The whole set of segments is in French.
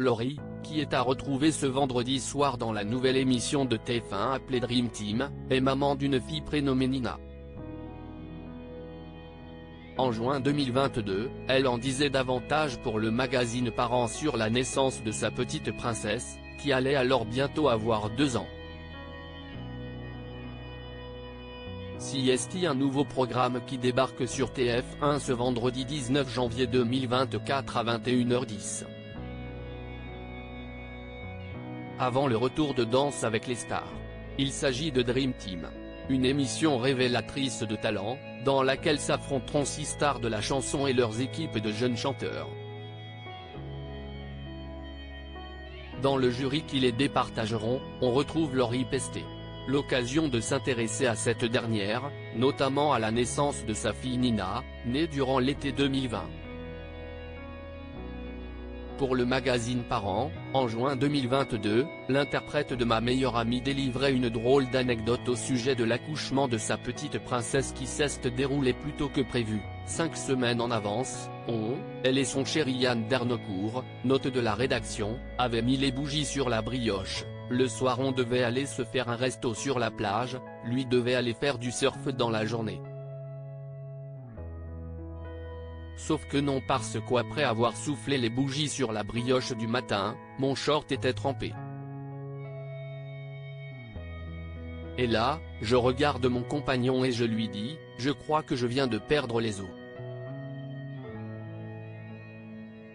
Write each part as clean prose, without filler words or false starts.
Laurie, qui est à retrouver ce vendredi soir dans la nouvelle émission de TF1 appelée Dream Team, est maman d'une fille prénommée Nina. En juin 2022, elle en disait davantage pour le magazine Parents sur la naissance de sa petite princesse, qui allait alors bientôt avoir 2 ans. CST, un nouveau programme qui débarque sur TF1 ce vendredi 19 janvier 2024 à 21h10. Avant le retour de Danse avec les stars. Il s'agit de Dream Team. Une émission révélatrice de talent, dans laquelle s'affronteront 6 stars de la chanson et leurs équipes de jeunes chanteurs. Dans le jury qui les départageront, on retrouve Laurie Pesté. L'occasion de s'intéresser à cette dernière, notamment à la naissance de sa fille Nina, née durant l'été 2020. Pour le magazine Parents, en juin 2022, l'interprète de Ma meilleure amie délivrait une drôle d'anecdote au sujet de l'accouchement de sa petite princesse qui s'est déroulé plus tôt que prévu, 5 semaines en avance. Elle et son chéri Yann Dernocourt, note de la rédaction, avaient mis les bougies sur la brioche. Le soir on devait aller se faire un resto sur la plage, lui devait aller faire du surf dans la journée. Sauf que non, parce qu'après avoir soufflé les bougies sur la brioche du matin, mon short était trempé. Et là, je regarde mon compagnon et je lui dis, je crois que je viens de perdre les os.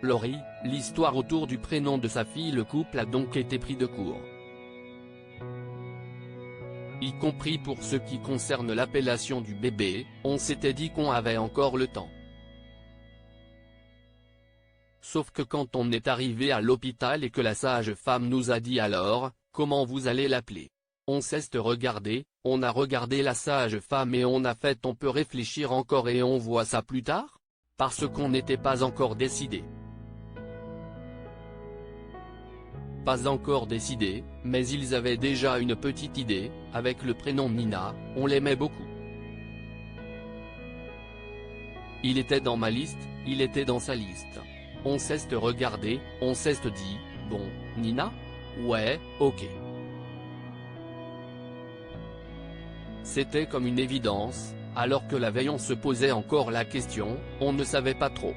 Laurie, l'histoire autour du prénom de sa fille, le couple a donc été pris de court. Y compris pour ce qui concerne l'appellation du bébé, on s'était dit qu'on avait encore le temps. Sauf que quand on est arrivé à l'hôpital et que la sage-femme nous a dit alors, comment vous allez l'appeler? On s'est regardé, on a regardé la sage-femme et on a fait on peut réfléchir encore et on voit ça plus tard? Parce qu'on n'était pas encore décidé. Pas encore décidé, mais ils avaient déjà une petite idée, avec le prénom Nina, on l'aimait beaucoup. Il était dans ma liste, il était dans sa liste. On s'est regardé, on s'est dit, bon, Nina? Ouais, ok. C'était comme une évidence, alors que la veille on se posait encore la question, on ne savait pas trop.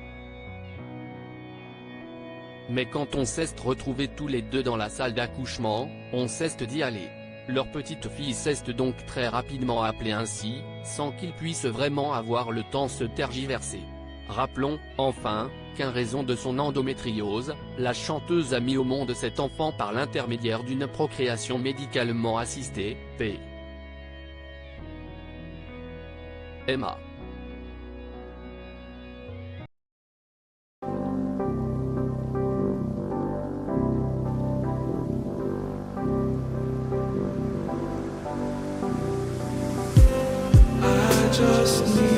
Mais quand on s'est retrouvés tous les deux dans la salle d'accouchement, on s'est dit allez. Leur petite fille s'est donc très rapidement appelée ainsi, sans qu'ils puissent vraiment avoir le temps de se tergiverser. Rappelons, enfin, qu'en raison de son endométriose, la chanteuse a mis au monde cet enfant par l'intermédiaire d'une procréation médicalement assistée, PMA. I just need